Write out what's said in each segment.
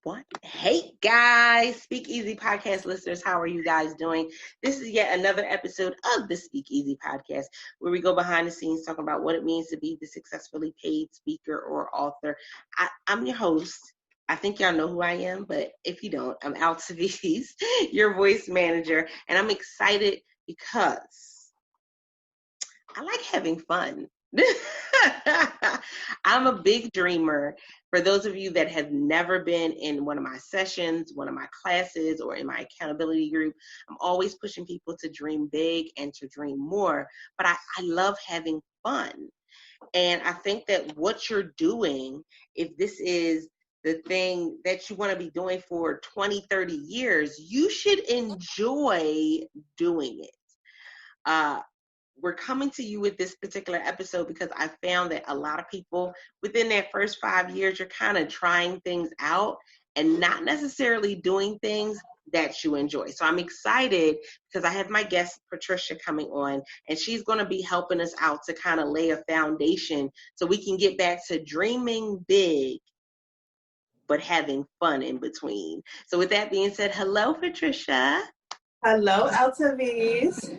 What? Hey guys, Speakeasy podcast listeners, how are you guys doing? This is yet another episode of the Speakeasy podcast where we go behind the scenes talking about what it means to be the successfully paid speaker or author. I'm your host. I think y'all know who I am, but if you don't, I'm Altaviz, your voice manager, and I'm excited because I like having fun. I'm a big dreamer. For those of you that have never been in one of my sessions, one of my classes, or in my accountability group, I'm always pushing people to dream big and to dream more. But I love having fun. And I think that what you're doing, if this is the thing that you want to be doing for 20, 30 years, you should enjoy doing it. We're coming to you with this particular episode because I found that a lot of people within that first 5 years, you're kind of trying things out and not necessarily doing things that you enjoy. So I'm excited because I have my guest, Patricia, coming on, and she's going to be helping us out to kind of lay a foundation so we can get back to dreaming big, but having fun in between. So with that being said, hello, Patricia. Hello, Altaviz.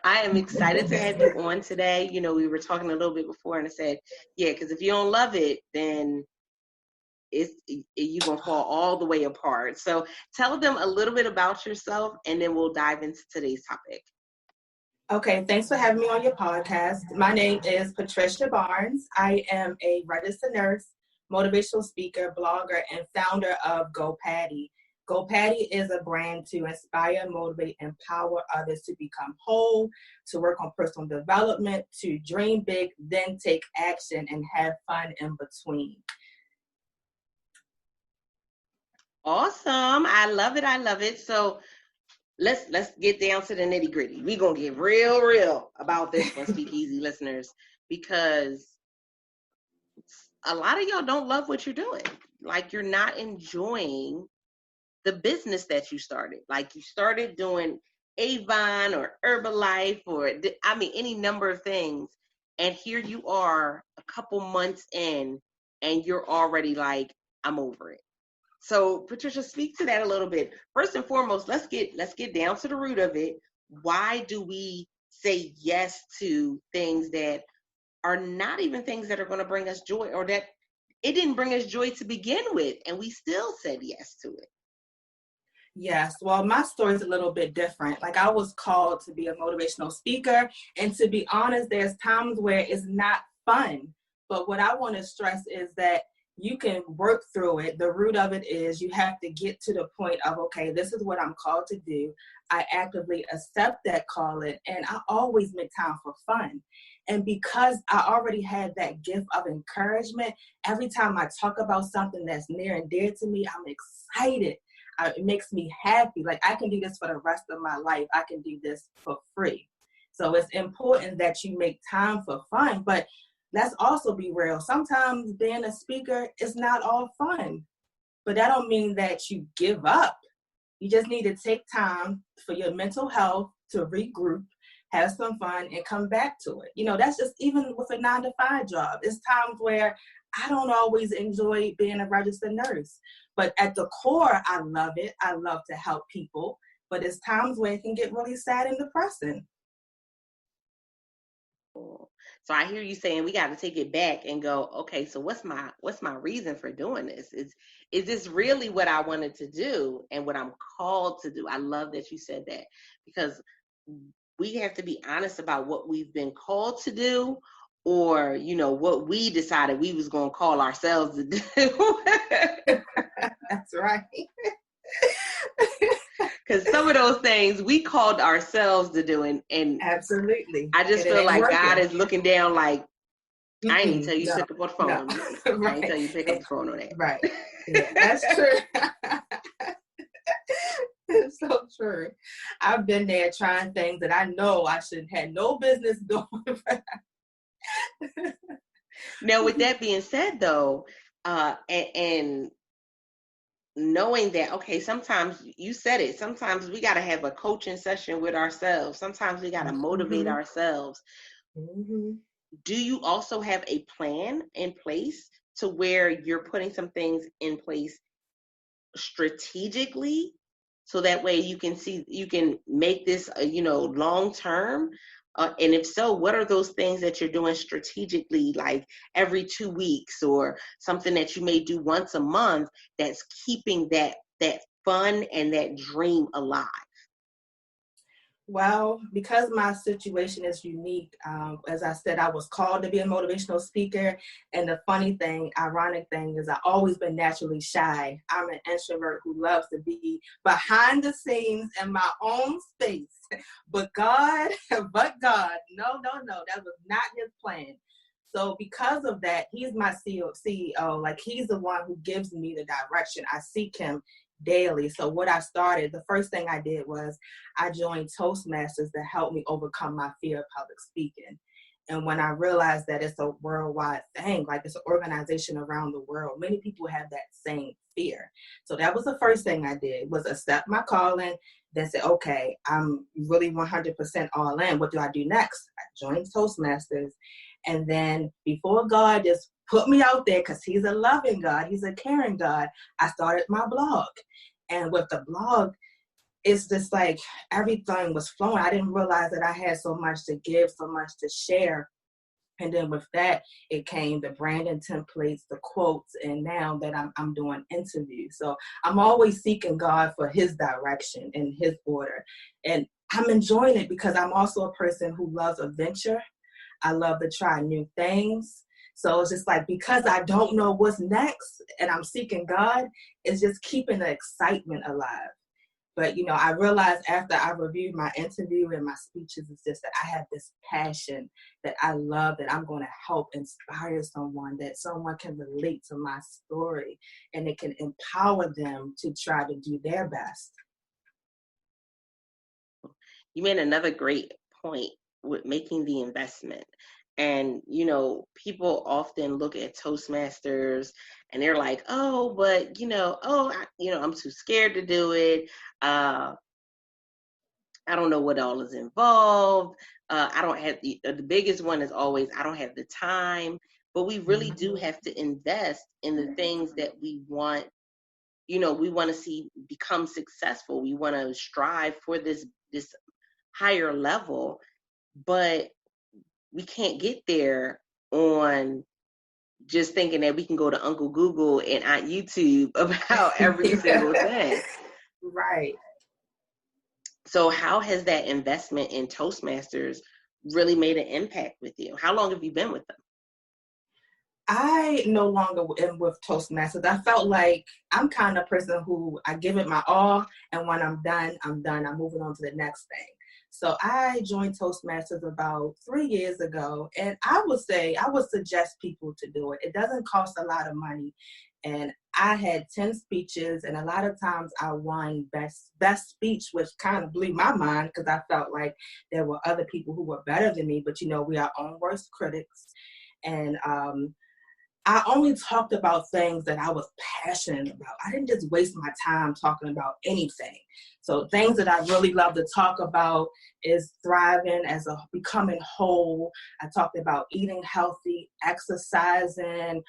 I am excited to have you on today. You know, we were talking a little bit before, and I said, yeah, because if you don't love it, then you're going to fall all the way apart. So tell them a little bit about yourself, and then we'll dive into today's topic. Okay, thanks for having me on your podcast. My name is Patricia Barnes. I am a registered nurse, motivational speaker, blogger, and founder of GoPatty. GoPatty is a brand to inspire, motivate, empower others to become whole, to work on personal development, to dream big, then take action and have fun in between. Awesome. I love it. I love it. So let's get down to the nitty-gritty. We're going to get real about this one, Speakeasy listeners, because a lot of y'all don't love what you're doing. Like, you're not enjoying the business that you started. Like, you started doing Avon or Herbalife or any number of things, and here you are a couple months in and you're already like, I'm over it. So Patricia, speak to that a little bit. First and foremost, let's get down to the root of it. Why do we say yes to things that are not even things that are going to bring us joy, or that it didn't bring us joy to begin with, and we still said yes to it? Yes, well, my story is a little bit different. Like, I was called to be a motivational speaker, and to be honest, there's times where it's not fun. But what I want to stress is that you can work through it. The root of it is you have to get to the point of, okay, this is what I'm called to do. I actively accept that calling, and I always make time for fun. And because I already had that gift of encouragement, every time I talk about something that's near and dear to me, I'm excited. It makes me happy. Like, I can do this for the rest of my life. I can do this for free. So it's important that you make time for fun. But let's also be real. Sometimes being a speaker is not all fun. But that don't mean that you give up. You just need to take time for your mental health to regroup, have some fun, and come back to it. You know, that's just even with a 9-to-5 job. It's times where I don't always enjoy being a registered nurse. But at the core, I love it. I love to help people. But it's times where it can get really sad and depressing. So I hear you saying we got to take it back and go, okay, so what's my reason for doing this? Is this really what I wanted to do and what I'm called to do? I love that you said that, because we have to be honest about what we've been called to do, or, you know, what we decided we was going to call ourselves to do. That's right. Because some of those things we called ourselves to do, and absolutely, I just feel like working. God is looking down like, I ain't even tell you to pick up the phone. No. Right. I ain't tell you to pick up the phone on that. Right. Yeah, that's true. It's so true. I've been there trying things that I know I should have had no business doing. Now, with that being said, though, and knowing that, okay, sometimes you said it, sometimes we got to have a coaching session with ourselves. Sometimes we got to motivate ourselves. Mm-hmm. Do you also have a plan in place to where you're putting some things in place strategically, so that way you can make this, long term? And if so, what are those things that you're doing strategically, like every 2 weeks, or something that you may do once a month, that's keeping that fun and that dream alive? Well, because my situation is unique, as I said, I was called to be a motivational speaker. And the funny thing, ironic thing, is I've always been naturally shy. I'm an introvert who loves to be behind the scenes in my own space. But God, no, that was not his plan. So because of that, he's my CEO. Like, he's the one who gives me the direction. I seek him daily. So what I started, the first thing I did was I joined Toastmasters to help me overcome my fear of public speaking. And when I realized that it's a worldwide thing, like it's an organization around the world, many people have that same fear. So that was the first thing I did, was accept my calling, then say, okay, I'm really 100% all in. What do I do next? I joined Toastmasters. And then before God just put me out there, because he's a loving God, he's a caring God, I started my blog. And with the blog, it's just like everything was flowing. I didn't realize that I had so much to give, so much to share. And then with that, it came the branding templates, the quotes, and now that I'm doing interviews. So I'm always seeking God for his direction and his order. And I'm enjoying it because I'm also a person who loves adventure. I love to try new things. So it's just like, because I don't know what's next and I'm seeking God, it's just keeping the excitement alive. But, I realized after I reviewed my interview and my speeches, it's just that I have this passion that I love, that I'm going to help inspire someone, that someone can relate to my story and it can empower them to try to do their best. You made another great point with making the investment. And, people often look at Toastmasters and they're like, oh, but, I'm too scared to do it. I don't know what all is involved. I don't have the biggest one is always, I don't have the time. But we really do have to invest in the things that we want. We want to see become successful. We want to strive for this higher level, but we can't get there on just thinking that we can go to Uncle Google and Aunt YouTube about every single thing. Right. So how has that investment in Toastmasters really made an impact with you? How long have you been with them? I no longer am with Toastmasters. I felt like I'm kind of person who I give it my all, and when I'm done, I'm done. I'm moving on to the next thing. So I joined Toastmasters about 3 years ago, and I would suggest people to do it. It doesn't cost a lot of money, and I had 10 speeches, and a lot of times I won best speech, which kind of blew my mind because I felt like there were other people who were better than me. But we are our own worst critics, and I only talked about things that I was passionate about. I didn't just waste my time talking about anything. So things that I really love to talk about is thriving as becoming whole. I talked about eating healthy, exercising,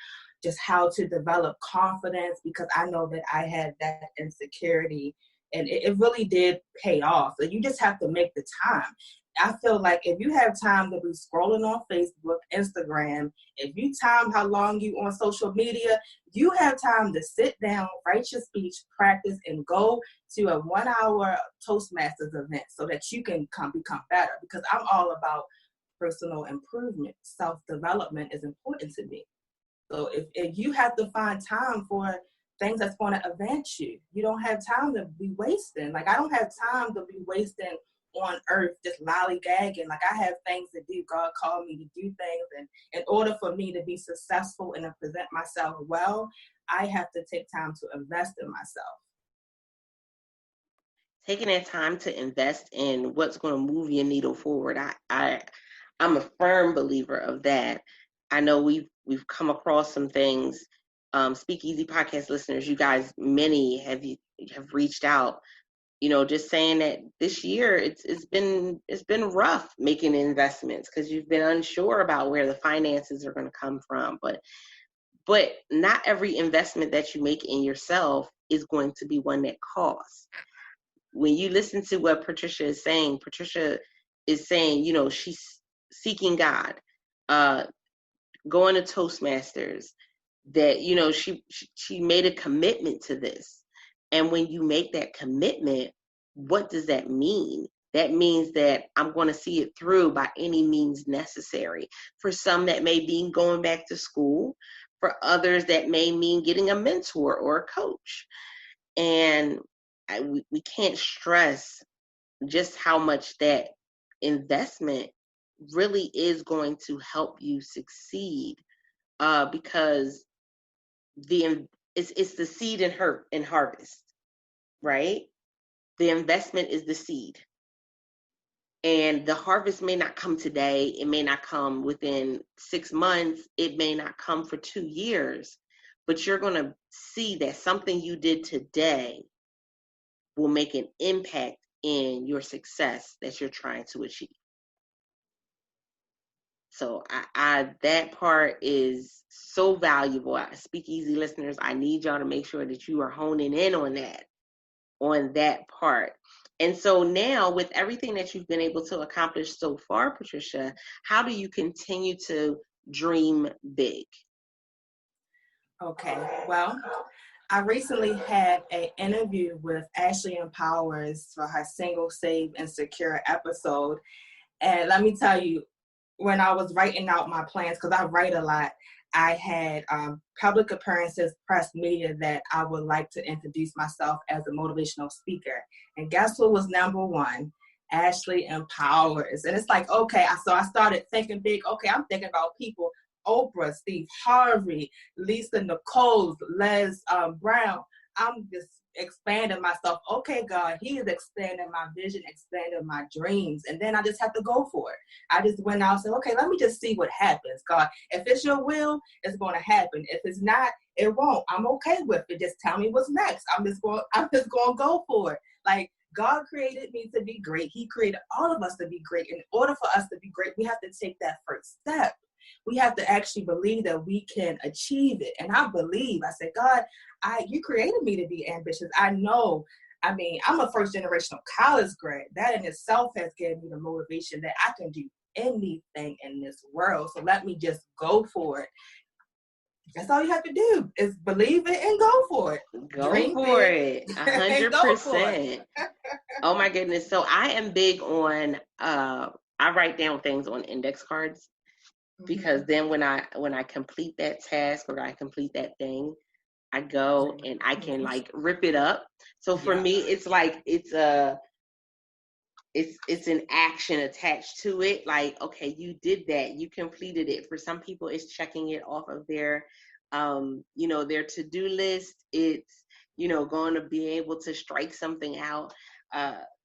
just how to develop confidence, because I know that I had that insecurity, and it really did pay off. So you just have to make the time. I feel like if you have time to be scrolling on Facebook, Instagram, if you time how long you on social media, you have time to sit down, write your speech, practice, and go to a 1-hour Toastmasters event so that you can become better. Because I'm all about personal improvement. Self-development is important to me. So if you have to find time for things that's going to advance you, you don't have time to be wasting. Like, I don't have time to be wasting on earth just lollygagging. Like, I have things to do. God called me to do things, and in order for me to be successful and to present myself well, I have to take time to invest in myself. Taking that time to invest in what's going to move your needle forward. I'm a firm believer of that. I know we've come across some things. Speakeasy podcast listeners, you guys, many have reached out, just saying that this year it's been rough making investments because you've been unsure about where the finances are going to come from. But not every investment that you make in yourself is going to be one that costs. When you listen to what Patricia is saying, she's seeking God, going to Toastmasters, that, she made a commitment to this. And when you make that commitment, what does that mean? That means that I'm going to see it through by any means necessary. For some, that may mean going back to school. For others, that may mean getting a mentor or a coach. And we can't stress just how much that investment really is going to help you succeed, because it's the seed and harvest, right? The investment is the seed. And the harvest may not come today. It may not come within 6 months. It may not come for 2 years. But you're going to see that something you did today will make an impact in your success that you're trying to achieve. So that part is so valuable. Speakeasy listeners, I need y'all to make sure that you are honing in on that part. And so now, with everything that you've been able to accomplish so far, Patricia, how do you continue to dream big? Okay, well, I recently had an interview with Ashley Empowers for her Single, Save, and Secure episode. And let me tell you, when I was writing out my plans, because I write a lot, I had public appearances, press media, that I would like to introduce myself as a motivational speaker. And guess what was number one? Ashley Empowers. And it's like, okay, so I started thinking big. Okay, I'm thinking about people: Oprah, Steve Harvey, Lisa Nichols, Les Brown. I'm just expanding myself. Okay, God, He is expanding my vision, expanding my dreams. And then I just have to go for it. I just went out and said, okay, let me just see what happens. God, if it's your will, it's going to happen. If it's not, it won't. I'm okay with it. Just tell me what's next. I'm just going to go for it. Like, God created me to be great. He created all of us to be great. In order for us to be great, we have to take that first step. We have to actually believe that we can achieve it. And I said, God, you created me to be ambitious. I know. I mean, I'm a first generation college grad. That in itself has given me the motivation that I can do anything in this world. So let me just go for it. That's all you have to do, is believe it and go for it. Go for it. 100%. Oh my goodness. So I am big on, I write down things on index cards, because then when I complete that task or I complete that thing, I go and I can like rip it up. So for me, it's like, it's an action attached to it. Like, okay, you did that, you completed it. For some people, it's checking it off of their, their to-do list. It's, going to be able to strike something out.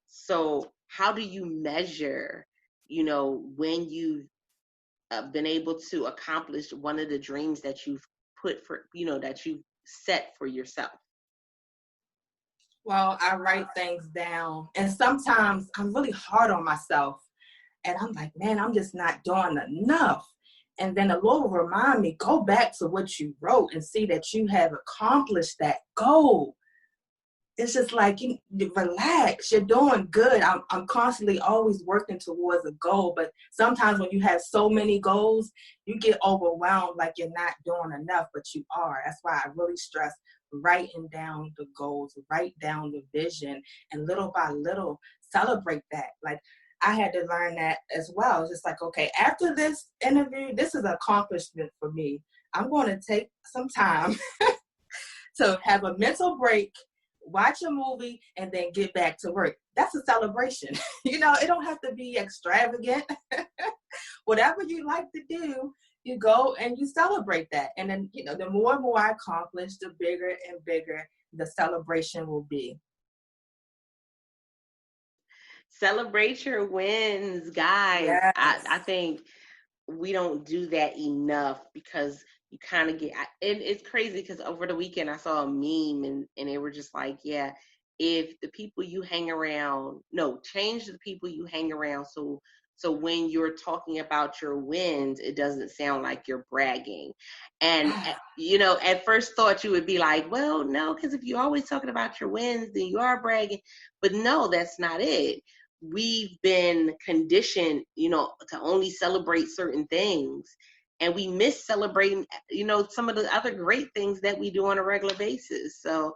So how do you measure, when you've been able to accomplish one of the dreams that you've that you've set for yourself? Well, I write things down, and sometimes I'm really hard on myself, and I'm like, man, I'm just not doing enough. And then the Lord will remind me, go back to what you wrote and see that you have accomplished that goal. It's just like, you relax, you're doing good. I'm constantly always working towards a goal, but sometimes when you have so many goals, you get overwhelmed, like you're not doing enough, but you are. That's why I really stress writing down the goals, write down the vision, and little by little celebrate that. Like, I had to learn that as well. It's just like, okay, after this interview, this is an accomplishment for me. I'm going to take some time to have a mental break, watch a movie, and then get back to work. That's a celebration. It don't have to be extravagant. Whatever you like to do, you go and you celebrate that. And then, the more and more I accomplish, the bigger and bigger the celebration will be. Celebrate your wins, guys. Yes. I think we don't do that enough, because you kind of it's crazy, because over the weekend I saw a meme and they were just like, yeah, if the people you hang around, change the people you hang around so So when you're talking about your wins, it doesn't sound like you're bragging. And, at first thought you would be like, well, no, because if you're always talking about your wins, then you are bragging. But no, that's not it. We've been conditioned, to only celebrate certain things. And we miss celebrating, some of the other great things that we do on a regular basis. So,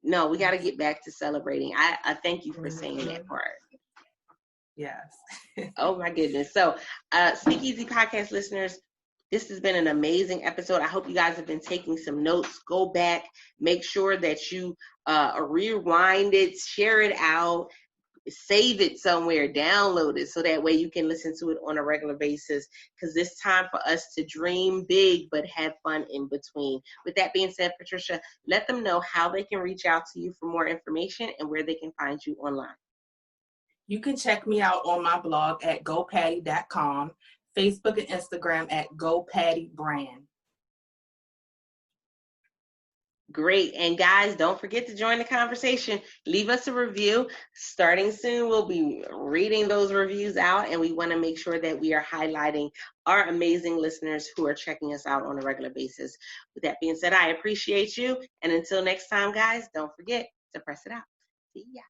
no, we got to get back to celebrating. I thank you for saying that part. Yes. Oh, my goodness. So, Speakeasy podcast listeners, this has been an amazing episode. I hope you guys have been taking some notes. Go back, make sure that you rewind it, share it out, save it somewhere, download it, so that way you can listen to it on a regular basis, because it's time for us to dream big but have fun in between. With that being said, Patricia, let them know how they can reach out to you for more information and where they can find you online. You can check me out on my blog at gopatty.com, Facebook and Instagram at gopattybrand. Great. And guys, don't forget to join the conversation. Leave us a review. Starting soon, we'll be reading those reviews out, and we want to make sure that we are highlighting our amazing listeners who are checking us out on a regular basis. With that being said, I appreciate you. And until next time, guys, don't forget to press it out. See ya.